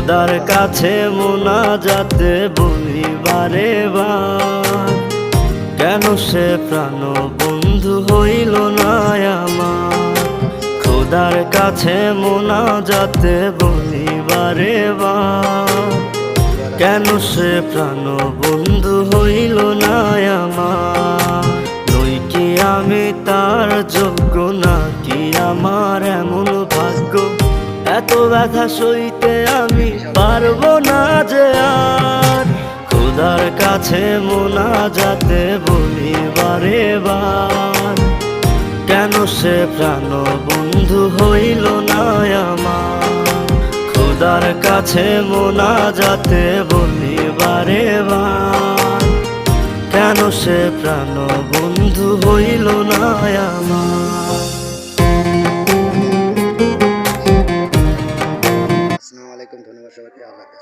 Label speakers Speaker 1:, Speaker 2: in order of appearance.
Speaker 1: খোদার কাছে মোনাজাতে বলি বারে বার, কেন সে প্রাণ বন্ধু হইল না আমার। খোদার কাছে মোনাজাতে বলি বারে বার, কেন সে প্রাণ বন্ধু হইল না আমার। নই কি আমি তার যোগ্য, নাকি আমার এমন ভাগ্য, এত ব্যথা সইতে আমি পারবো না যে আর। খোদার কাছে মোনাজাতে বলি বারে বার, কেন সে প্রাণ বন্ধু হইল না আমার। খোদার কাছে মোনাজাতে বলি বারে বার, কেন সে প্রাণ বন্ধু হইল না আমার।
Speaker 2: আসসালামু আলাইকুম, ধন্যবাদ সবাইকে, আল্লাহ হাফেজ।